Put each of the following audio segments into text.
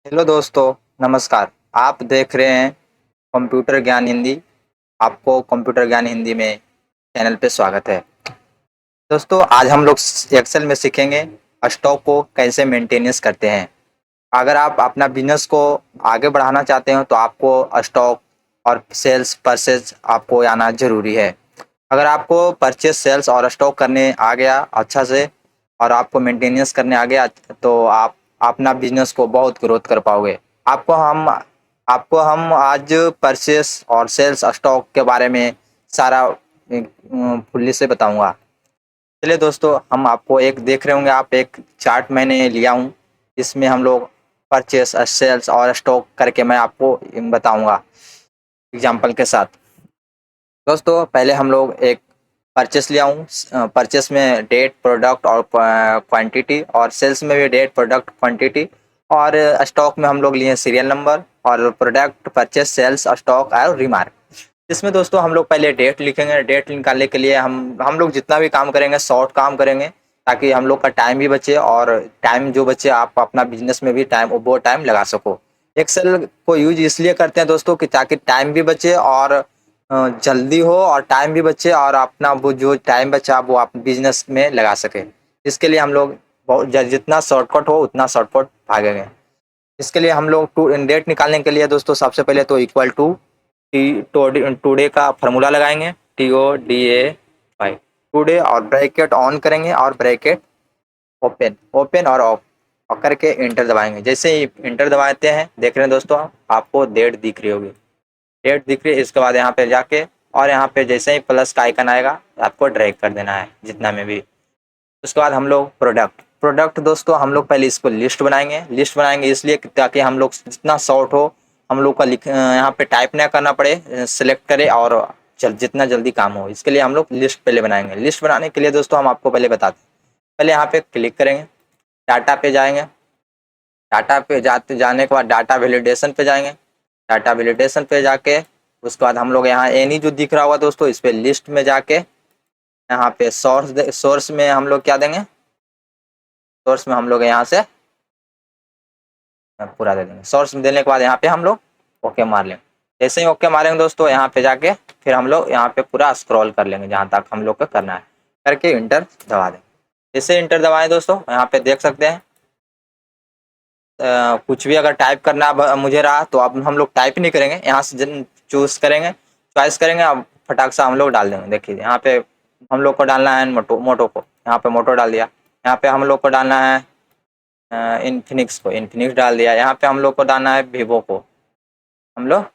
Hello दोस्तों, नमस्कार। आप देख रहे हैं कंप्यूटर ज्ञान हिंदी। आपको कंप्यूटर ज्ञान हिंदी में चैनल पे स्वागत है। दोस्तों, आज हम लोग एक्सेल में सीखेंगे स्टॉक को कैसे मेंटेनेंस करते हैं। अगर आप अपना बिजनेस को आगे बढ़ाना चाहते हो तो आपको स्टॉक और सेल्स परचेज आपको आना ज़रूरी है। अगर आपको परचेज सेल्स और स्टॉक करने आ गया अच्छा से और आपको मेंटेनेंस करने आ गया तो आप अपना बिजनेस को बहुत ग्रोथ कर पाओगे। आपको हम आपको हम आज परचेस और सेल्स स्टॉक के बारे में सारा फुल्ली से बताऊंगा। चलिए दोस्तों, हम आपको एक देख रहे होंगे, आप एक चार्ट मैंने लिया हूँ। इसमें हम लोग परचेस सेल्स और स्टॉक करके मैं आपको बताऊंगा एग्जाम्पल के साथ। दोस्तों, पहले हम लोग एक परचेस लिया हूँ। परचेस में डेट, प्रोडक्ट और क्वांटिटी, और सेल्स में भी डेट, प्रोडक्ट, क्वांटिटी, और स्टॉक में हम लोग लिए सीरियल नंबर और प्रोडक्ट, परचेस, सेल्स, स्टॉक और रिमार्क। इसमें दोस्तों हम लोग पहले डेट लिखेंगे। डेट निकालने के लिए हम लोग जितना भी काम करेंगे शॉर्ट काम करेंगे, ताकि हम लोग का टाइम भी बचे, और टाइम जो बचे आप अपना बिजनेस में भी वो टाइम लगा सको। एक्सेल को यूज इसलिए करते हैं दोस्तों कि ताकि टाइम भी बचे और जल्दी हो, और टाइम भी बचे, और अपना वो जो टाइम बचा वो आप बिजनेस में लगा सके। इसके लिए हम लोग बहुत जितना शॉर्टकट हो उतना शॉर्टकट भागेंगे। इसके लिए हम लोग डेट निकालने के लिए दोस्तों सबसे पहले तो इक्वल टू टुडे का फॉर्मूला लगाएंगे, TODAY टुडे, और ब्रैकेट ऑन करेंगे और ब्रैकेट ओपन, ओपन और ऑफ, और करके इंटर दबाएंगे। जैसे ही इंटर दबाते हैं, देख रहे हैं दोस्तों, आपको डेट दिख रही होगी। डेट दिख रही है, इसके बाद यहाँ पे जाके और यहाँ पे जैसे ही प्लस का आइकन आएगा आपको ड्रैग कर देना है जितना में भी। उसके बाद हम लोग प्रोडक्ट दोस्तों हम लोग पहले इसको लिस्ट बनाएंगे इसलिए ताकि हम लोग जितना शॉर्ट हो हम लोग का यहाँ पे टाइप ना करना पड़े, सेलेक्ट करें और जितना जल्दी काम हो। इसके लिए हम लोग लिस्ट पहले बनाएंगे। लिस्ट बनाने के लिए दोस्तों हम आपको पहले बताते हैं। पहले यहाँ पे क्लिक करेंगे, डाटा पे जाएंगे। डाटा पे जाने के बाद डाटा वैलिडेशन पे जाएंगे। डाटा वैलिडेशन पे जाके उसके बाद हम लोग यहाँ एनी जो दिख रहा होगा दोस्तों, इस पे लिस्ट में जाके यहाँ पे सोर्स में हम लोग क्या देंगे, सोर्स में हम लोग यहाँ से पूरा दे देंगे। सोर्स में देने के बाद यहाँ पे हम लोग ओके मार लेंगे। जैसे ही ओके मारेंगे दोस्तों, यहाँ पे जाके फिर हम लोग यहाँ पे पूरा स्क्रॉल कर लेंगे जहाँ तक हम लोग को करना है, करके इंटर दबा देंगे। जैसे इंटर दबाएं दोस्तों, यहाँ पे देख सकते हैं कुछ भी अगर टाइप करना मुझे रहा तो अब हम लोग टाइप नहीं करेंगे, यहाँ से चूज करेंगे, चॉइस करेंगे, अब फटाक से हम लोग डाल देंगे। देखिए यहाँ पे हम लोग को डालना है मोटो को, यहाँ पे मोटो डाल दिया। यहाँ पे हम लोग को डालना है इन्फिनिक्स को, इन्फिनिक्स डाल दिया। यहाँ पे हम लोग को डालना है वीवो को, हम लोग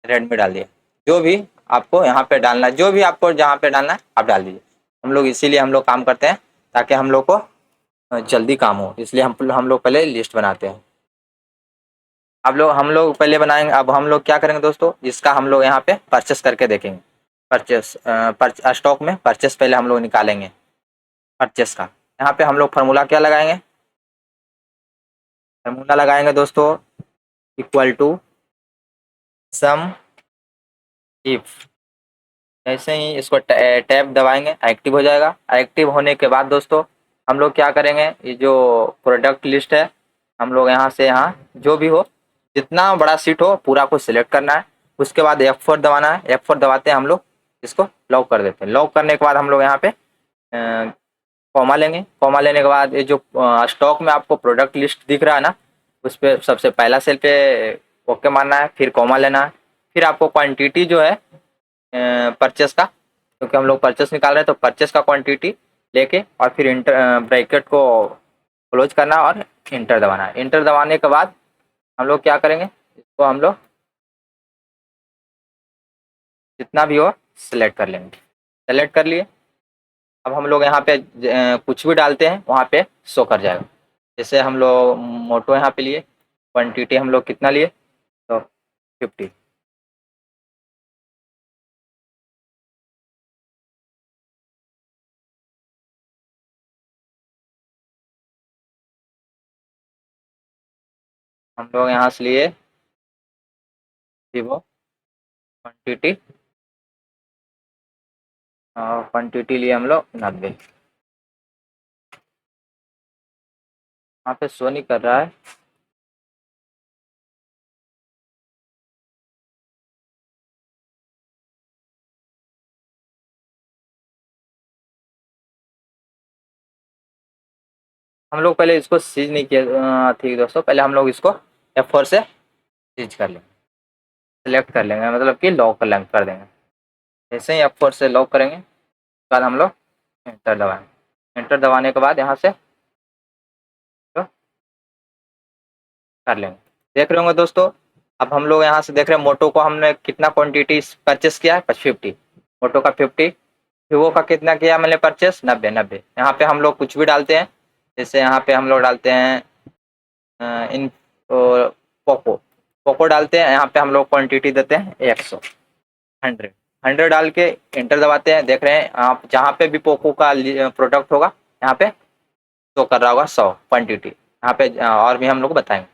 रेडमी डाल दिया। जो भी आपको यहाँ पे डालना है, जो भी आपको जहाँ पे डालना है आप डाल दीजिए। हम लोग इसीलिए हम लोग काम करते हैं ताकि हम लोग को जल्दी काम हो, इसलिए हम लोग पहले लिस्ट बनाते हैं। अब लोग हम लोग पहले बनाएंगे। अब हम लोग क्या करेंगे दोस्तों, इसका हम लोग यहाँ पे परचेस करके देखेंगे। स्टॉक में परचेस पहले हम लोग निकालेंगे परचेस का। यहाँ पे हम लोग फार्मूला क्या लगाएंगे, फार्मूला लगाएंगे दोस्तों इक्वल टू सम इफ। जैसे ही इसको टैब दबाएंगे एक्टिव हो जाएगा। एक्टिव होने के बाद दोस्तों हम लोग क्या करेंगे, ये जो प्रोडक्ट लिस्ट है हम लोग यहाँ से यहाँ जो भी हो जितना बड़ा सीट हो पूरा को सिलेक्ट करना है। उसके बाद F4 दबाना है। F4 दबाते हैं हम लोग इसको लॉक कर देते हैं। लॉक करने के बाद हम लोग यहाँ पे कॉमा लेंगे। कॉमा लेने के बाद ये जो स्टॉक में आपको प्रोडक्ट लिस्ट दिख रहा है ना, उस पर सबसे पहला सेल पे ओके मारना है, फिर कॉमा लेना है। फिर आपको क्वांटिटी जो है परचेस का, क्योंकि हम लोग परचेस निकाल रहे हैं तो परचेस का क्वांटिटी लेके और फिर इंटर ब्रैकेट को क्लोज करना और इंटर दबाना है। इंटर दबाने के बाद हम लोग क्या करेंगे, इसको हम लोग जितना भी हो सिलेक्ट कर लेंगे। सेलेक्ट कर लिए। अब हम लोग यहाँ पे कुछ भी डालते हैं वहाँ पे शो कर जाएगा। जैसे हम लोग मोटो यहाँ पे लिए, क्वांटिटी हम लोग कितना लिए तो 50। हम लोग यहाँ से लिए वीवो क्वांटिटी, क्वांटिटी लिए हम लोग 90। यहाँ पे शो नहीं कर रहा है। हम लोग पहले इसको सीज नहीं किया, ठीक दोस्तों, पहले हम लोग इसको F4 से सीज कर लेंगे, सिलेक्ट कर लेंगे, मतलब कि लॉक कर देंगे। जैसे ही F4 से लॉक करेंगे, उसके बाद हम लोग एंटर दबाएंगे। एंटर दबाने के बाद यहाँ से तो कर लेंगे। देख रहे होंगे दोस्तों, अब हम लोग यहाँ से देख रहे हैं मोटो को हमने कितना क्वांटिटी परचेस किया है, 50। मोटो का 50, वीवो का कितना किया मैंने परचेस, 90। यहाँ पे हम लोग कुछ भी डालते हैं, जैसे यहाँ पे हम लोग डालते हैं इन पोको पोको डालते हैं, यहाँ पे हम लोग क्वांटिटी देते हैं 100, 100 डाल के एंटर दबाते हैं। देख रहे हैं आप, जहाँ पे भी पोको का प्रोडक्ट होगा यहाँ पे शो कर रहा होगा 100 क्वांटिटी। यहाँ पे और भी हम लोग बताएंगे।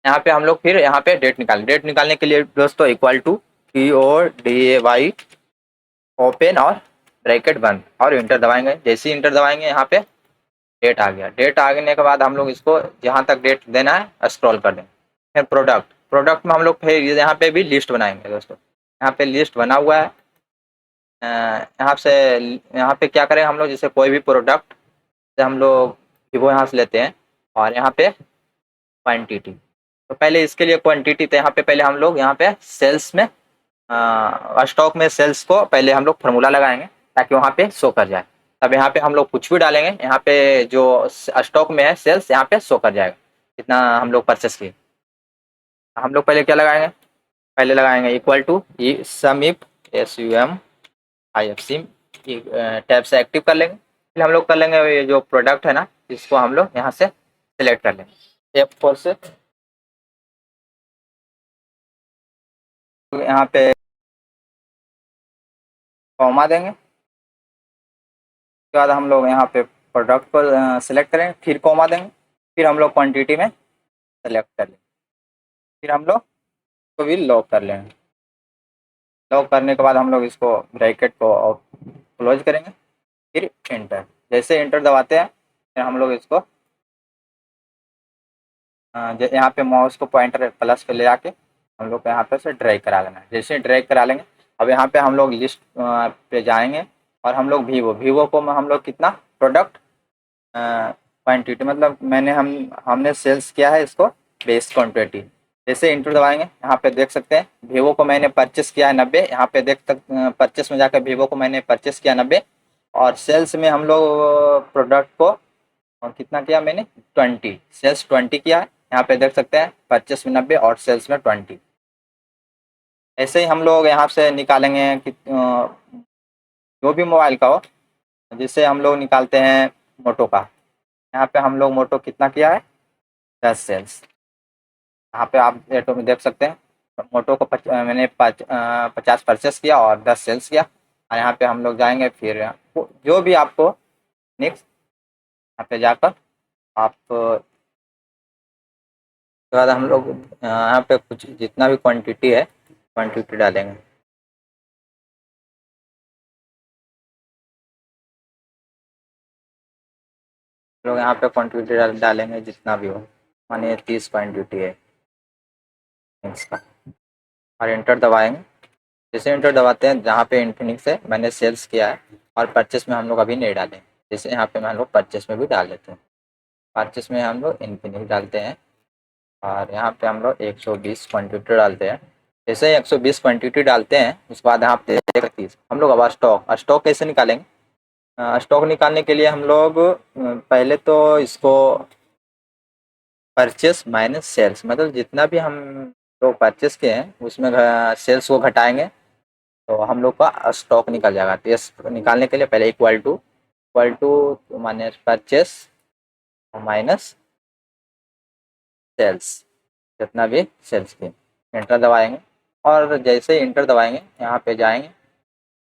यहाँ पे हम लोग फिर यहाँ पे डेट निकालने के लिए दोस्तों इक्वल टू PODAY ओपन और ब्रैकेट बंद और इंटर दबाएंगे। जैसे ही इंटर दबाएंगे यहाँ पे डेट आ गया। डेट आने के बाद हम लोग इसको जहाँ तक डेट देना है स्क्रॉल कर देंगे। फिर प्रोडक्ट में हम लोग फिर यहाँ पे भी लिस्ट बनाएंगे दोस्तों। यहाँ पे लिस्ट बना हुआ है। यहाँ पे क्या करें हम लोग, जैसे कोई भी प्रोडक्ट से हम लोग वीवो यहाँ से लेते हैं और यहाँ पे क्वांटिटी, तो पहले इसके लिए क्वांटिटी, तो यहाँ पे पहले हम लोग यहाँ पे सेल्स में स्टॉक में सेल्स को पहले हम लोग फार्मूला लगाएंगे ताकि वहाँ पे शो कर जाए। तब यहाँ पे हम लोग कुछ भी डालेंगे, यहाँ पे जो स्टॉक में है सेल्स यहाँ पे शो कर जाएगा कितना हम लोग परचेस किए। हम लोग पहले क्या लगाएंगे, पहले लगाएंगे equal to sum if SUMIF tab से एक्टिव कर लेंगे। फिर हम लोग कर लेंगे ये जो प्रोडक्ट है ना, इसको हम लोग यहाँ से सिलेक्ट कर लेंगे F4 से। यहाँ पे कॉमा देंगे, उसके बाद हम लोग यहाँ पे प्रोडक्ट को सिलेक्ट करेंगे, फिर कॉमा देंगे, फिर हम लोग क्वांटिटी में सेलेक्ट कर लेंगे, फिर हम लोग को भी लॉक कर लेंगे। लॉक करने के बाद हम लोग इसको ब्रैकेट को क्लोज करेंगे, फिर एंटर। जैसे एंटर दबाते हैं फिर हम लोग इसको यहाँ पे माउस को पॉइंटर प्लस पे ले आके हम लोग को यहाँ पे से ड्रैग करा लेना है। जैसे ड्रैग करा लेंगे, अब यहाँ पे हम लोग लिस्ट पे जाएंगे और हम लोग वीवो को हम लोग कितना प्रोडक्ट क्वांटिटी, मतलब हमने सेल्स किया है इसको बेस क्वांटिटी। जैसे इंटर दबाएंगे यहाँ पे देख सकते हैं वीवो को मैंने परचेस किया है 90। यहाँ पे देख सकते परचेस में जाकर वीवो को मैंने परचेस किया 90 और सेल्स में हम लोग प्रोडक्ट को कितना किया मैंने 20, सेल्स 20 किया है। यहाँ पे देख सकते हैं परचेस में 90 और सेल्स में 20। ऐसे ही हम लोग यहाँ से निकालेंगे कि जो भी मोबाइल का हो, जिससे हम लोग निकालते हैं मोटो का। यहाँ पे हम लोग मोटो कितना किया है 10 सेल्स। यहाँ पे आप रेटो में देख सकते हैं मोटो को मैंने 50 परचेस किया और 10 सेल्स किया। और यहाँ पे हम लोग जाएंगे, फिर जो भी आपको नेक्स्ट यहाँ पे जाकर आप उसके बाद हम लोग यहाँ पे कुछ जितना भी क्वांटिटी है क्वांटिटी डालेंगे। लोग यहाँ पे क्वांटिटी डालेंगे जितना भी हो, मानिए 30 क्वांटिटी है इसका, और इंटर दबाएंगे। जैसे इंटर दबाते हैं जहाँ पे इन्फिनिक्स से मैंने सेल्स किया है और परचेस में हम लोग अभी नहीं डालें, जैसे यहाँ पे हम लोग परचेस में भी डाल देते हैं। परचेस में हम लोग इन्फिनिक्स डालते हैं और यहाँ पे हम लोग 120 क्वांटिटी डालते हैं। जैसे 120 क्वांटिटी डालते हैं उसके बाद यहाँ पे 30 हम लोग अब स्टॉक कैसे निकालेंगे। स्टॉक निकालने के लिए हम लोग पहले तो इसको परचेस माइनस सेल्स, मतलब जितना भी हम लोग परचेस किए हैं उसमें सेल्स को घटाएंगे तो हम लोग का स्टॉक निकल जाएगा। तो ये निकालने के लिए पहले equal to minus purchase minus sales, जितना भी सेल्स की, एंटर दबाएंगे। और जैसे ही इंटर दबाएंगे यहाँ पे जाएंगे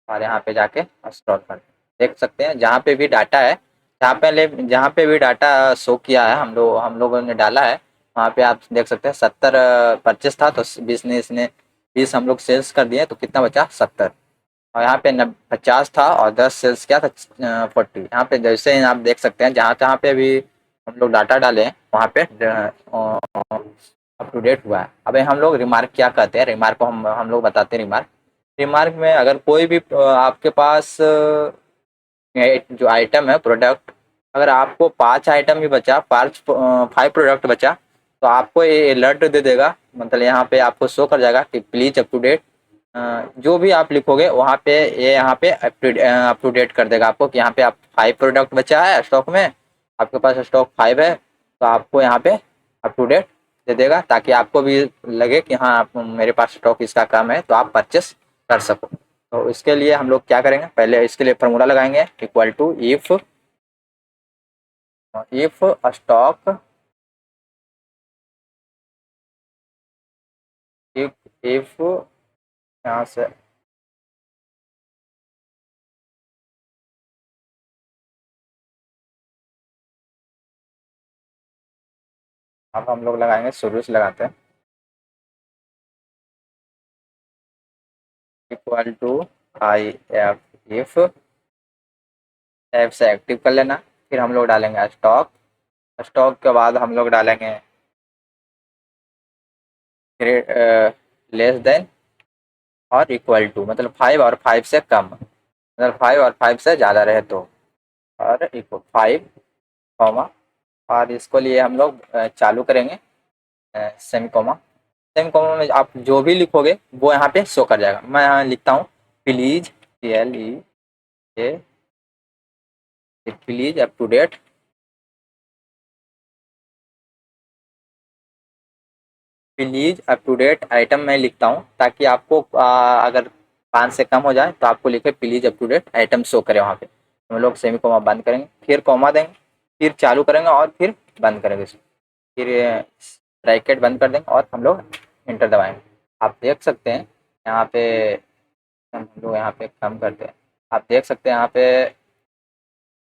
और यहाँ पे जाके स्क्रॉल कर देख सकते हैं जहाँ पे भी डाटा है, जहाँ पे भी डाटा शो किया है हम लोगों ने डाला है वहाँ पे आप देख सकते हैं 70 परचेस था तो 20 ने इसने 20 हम लोग सेल्स कर दिए तो कितना बचा 70। और यहाँ पे 50 था और 10 सेल्स क्या था 40। यहाँ पे जैसे ही आप देख सकते हैं जहाँ जहाँ पे भी हम लोग डाटा डाले वहाँ पे अप टू डेट हुआ है। अब हम लोग रिमार्क क्या कहते हैं, रिमार्क को हम लोग बताते हैं। रिमार्क में अगर कोई भी आपके पास जो आइटम है प्रोडक्ट अगर आपको 5 आइटम ही बचा, 5 प्रोडक्ट बचा, तो आपको ये अलर्ट दे देगा, मतलब यहाँ पे आपको शो कर जाएगा कि प्लीज अप टू डेट। जो भी आप लिखोगे वहाँ पे ये यहाँ पे अप टू डेट कर देगा आपको कि यहाँ पे आप 5 प्रोडक्ट बचा है स्टॉक में, आपके पास स्टॉक 5 है, तो आपको यहाँ पे अप टू डेट दे देगा, ताकि आपको भी लगे कि हाँ मेरे पास स्टॉक इसका कम है, तो आप परचेस कर सको। तो इसके लिए हम लोग क्या करेंगे, पहले इसके लिए फार्मूला लगाएंगे, equal to if stock, if यहाँ से अब हम लोग लगाएंगे, शुरू से लगाते हैं, equal to I F, if F से एक्टिव कर लेना, फिर हम लोग डालेंगे स्टॉक, स्टॉक के बाद हम लोग डालेंगे लेस देन और इक्वल टू, मतलब 5 और 5 से कम, मतलब 5 और 5 से ज़्यादा रहे तो, और इक्वल 5 कॉमा, और इसको लिए हम लोग चालू करेंगे सेमी कॉमा। सेमी कॉमा में आप जो भी लिखोगे वो यहाँ पे शो कर जाएगा। मैं यहाँ लिखता हूँ please, PLEA, please up to date, please up to date item मैं लिखता हूँ, ताकि आपको अगर 5 से कम हो जाए तो आपको लिखे please up to date item show करे वहाँ पे। हम लोग सेमी कॉमा बंद करेंगे, फिर कॉमा देंगे, फिर चालू करेंगे और फिर बंद करेंगे इसको, फिर ब्रैकेट बंद कर देंगे और हम लोग इंटर दबाएंगे। आप देख सकते हैं यहाँ पे, हम लोग यहाँ पे कम करते हैं, आप देख सकते हैं यहाँ पे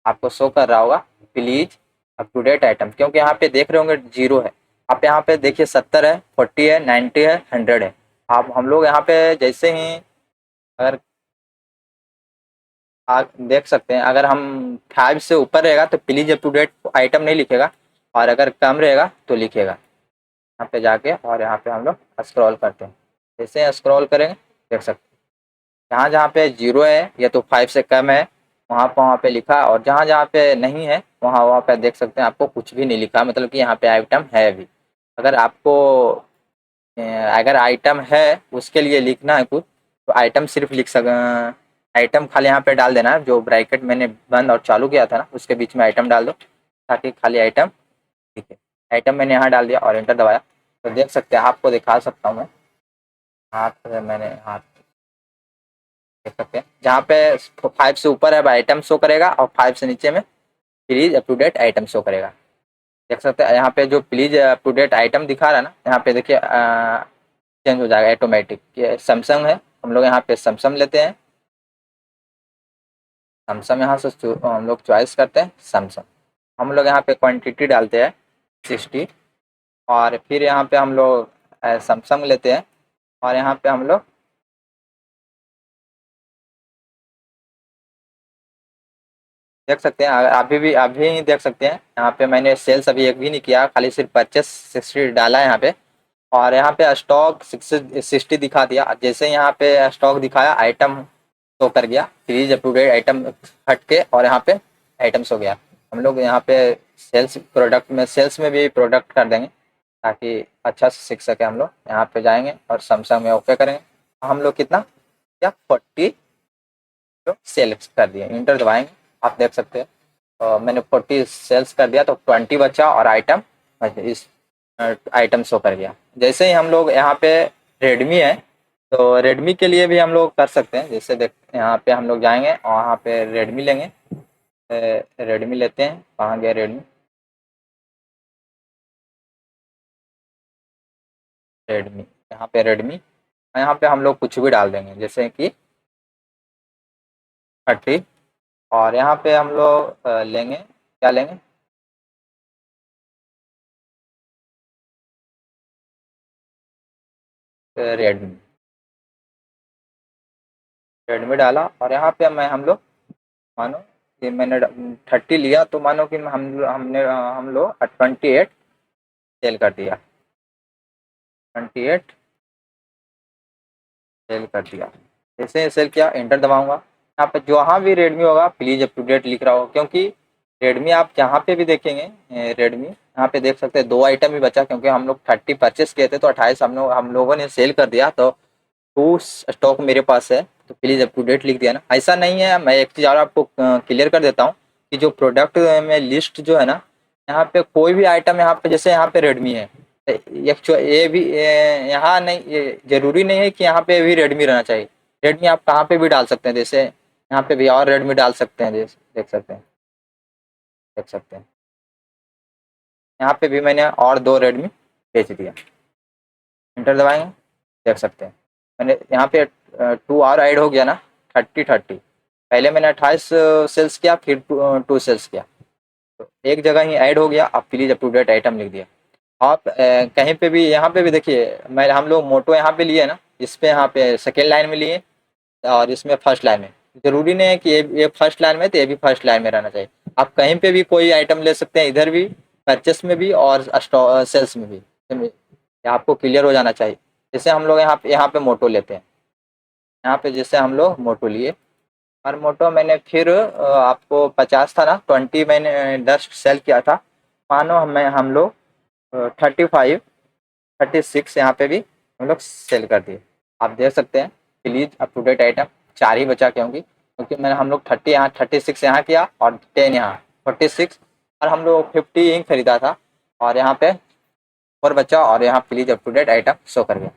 आपको शो कर रहा होगा please up to date item, क्योंकि यहाँ पे देख रहे होंगे जीरो है। आप यहाँ पे देखिए 70 है, 40 है, 90 है, 100 है। आप हम लोग यहाँ पे जैसे ही अगर आप देख सकते हैं, अगर हम 5 से ऊपर रहेगा तो please up to date item नहीं लिखेगा, और अगर कम रहेगा तो लिखेगा। यहाँ पे जाके और यहाँ पे हम लोग स्क्रॉल करते हैं, जैसे स्क्रॉल करेंगे देख सकते हैं जहाँ जहाँ पे जीरो है या तो 5 से कम है वहाँ पे लिखा, और जहाँ जहाँ पे नहीं है वहाँ पे देख सकते हैं आपको कुछ भी नहीं लिखा, मतलब कि यहाँ पे आइटम है भी। अगर आपको अगर आइटम है उसके लिए लिखना है कुछ, तो आइटम सिर्फ लिख सक आइटम खाली यहाँ पे डाल देना है, जो ब्रैकेट मैंने बंद और चालू किया था ना उसके बीच में आइटम डाल दो, ताकि खाली आइटम दिखे। आइटम मैंने यहाँ डाल दिया और एंटर दबाया, तो देख सकते हैं, आपको दिखा सकता हूँ मैं, हाथ से मैंने हाथ देख सकते हैं जहाँ पे 5 से ऊपर है आइटम शो करेगा, और 5 से नीचे में please up to date item show करेगा। देख सकते हैं यहाँ पे जो please up to date item दिखा रहा है ना, यहाँ पे देखिए चेंज हो जाएगा ऑटोमेटिक। ये सैमसंग है, हम लोग यहाँ पे सैमसंग लेते हैं, सैमसंग यहाँ से हम लोग चॉइस करते हैं सैमसंग। हम लोग यहाँ पे क्वांटिटी डालते हैं 60, और फिर यहाँ पे हम लोग सैमसंग लेते हैं, और यहाँ पे हम लोग देख सकते हैं, अभी ही देख सकते हैं यहाँ पे मैंने सेल्स अभी एक भी नहीं किया, खाली सिर्फ परचेस 60 डाला है यहाँ पे, और यहाँ पे स्टॉक 60 दिखा दिया। जैसे यहाँ पे स्टॉक दिखाया आइटम शो कर गया, freeze up to date item हट के, और यहाँ पे आइटम्स हो गया। हम लोग यहाँ पे सेल्स में भी प्रोडक्ट कर देंगे, ताकि अच्छा से सीख सके। हम लोग यहाँ पे जाएंगे और सैमसंग में ओके करेंगे। हम लोग कितना क्या 40 जो सेल्स कर दिए, इंटर दबाएंगे, आप देख सकते हैं। मैंने 40 सेल्स कर दिया तो 20 बचा, और आइटम इस आइटम शो कर गया। जैसे ही हम लोग यहाँ पे रेडमी है, तो रेडमी के लिए भी हम लोग कर सकते हैं। जैसे देख यहाँ पे हम लोग जाएंगे और वहाँ पे रेडमी लेंगे, रेडमी लेते हैं, कहाँ गया रेडमी, रेडमी, यहाँ पे रेडमी, यहाँ पे हम लोग कुछ भी डाल देंगे जैसे कि 30, और यहाँ पे हम लोग लेंगे, क्या लेंगे, रेडमी, रेडमी डाला, और यहाँ पे मैं हम लोग मानो कि मैंने 30 लिया, तो मानो कि हम लोग 28 सेल कर दिया, 28 सेल कर दिया। जैसे सेल किया इंटर दबाऊंगा, यहाँ पे जहाँ भी रेडमी होगा प्लीज अप टू डेट लिख रहा हो, क्योंकि रेडमी आप जहाँ पे भी देखेंगे रेडमी यहाँ पे देख सकते हैं 2 आइटम ही बचा, क्योंकि हम लोग 30 परचेस किए थे तो 28 हम लोगों ने सेल कर दिया, तो 2 स्टॉक मेरे पास है, तो प्लीज़ अप टू डेट लिख दिया ना। ऐसा नहीं है, मैं एक चीज़ और आपको क्लियर कर देता हूँ कि जो प्रोडक्ट में लिस्ट जो है ना, यहाँ पे कोई भी आइटम यहाँ पे, जैसे यहाँ पे रेडमी है, ये भी यहाँ नहीं, ये ज़रूरी नहीं है कि यहाँ पे भी रेडमी रहना चाहिए। रेडमी आप कहाँ पे भी डाल सकते हैं, जैसे यहाँ पे भी और रेडमी डाल सकते हैं, देख सकते हैं, देख सकते हैं। यहाँ पे भी मैंने और 2 रेडमी भेज दिया, इंटर दबाएंगे, देख सकते हैं। मैंने यहाँ पे 2 और ऐड हो गया ना, 30 पहले मैंने 28 सेल्स किया, फिर 2 सेल्स किया, तो एक जगह ही ऐड हो गया। अब please up to date item लिख दिया। आप कहीं पे भी, यहाँ पे भी देखिए, मैं हम लोग मोटो यहाँ पे लिए ना, इस पे यहाँ पे सेकेंड लाइन में लिए और इसमें फर्स्ट लाइन में। ज़रूरी नहीं है कि ये फर्स्ट लाइन में तो ये भी फर्स्ट लाइन में रहना चाहिए। आप कहीं पे भी कोई आइटम ले सकते हैं, इधर भी परचेस में भी और सेल्स में भी। ये आपको क्लियर हो जाना चाहिए। जैसे हम लोग यहाँ पे मोटो लेते हैं, यहाँ पे जैसे हम लोग मोटो लिए और मोटो मैंने फिर आपको 50 था ना, 20 मैंने 10 सेल किया था। मानो हम लोग 35 36 यहाँ पे भी हम लोग सेल कर दिए। आप देख सकते हैं, please up to date item 4 ही बचा, क्योंकि मैंने हम लोग 30 यहाँ 36 यहाँ किया और 10 यहाँ 46, और हम लोग 50 ही खरीदा था, और यहाँ पे 4 बचा, और यहाँ please up to date item show कर गया।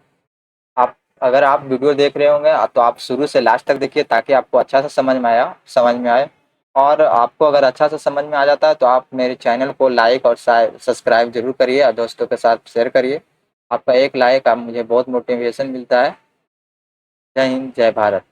आप अगर आप वीडियो देख रहे होंगे तो आप शुरू से लास्ट तक देखिए, ताकि आपको अच्छा से समझ में आए। और आपको अगर अच्छा से समझ में आ जाता है तो आप मेरे चैनल को लाइक और सब्सक्राइब जरूर करिए और दोस्तों के साथ शेयर करिए। आपका एक लाइक आप मुझे बहुत मोटिवेशन मिलता है। जय हिंद, जय भारत।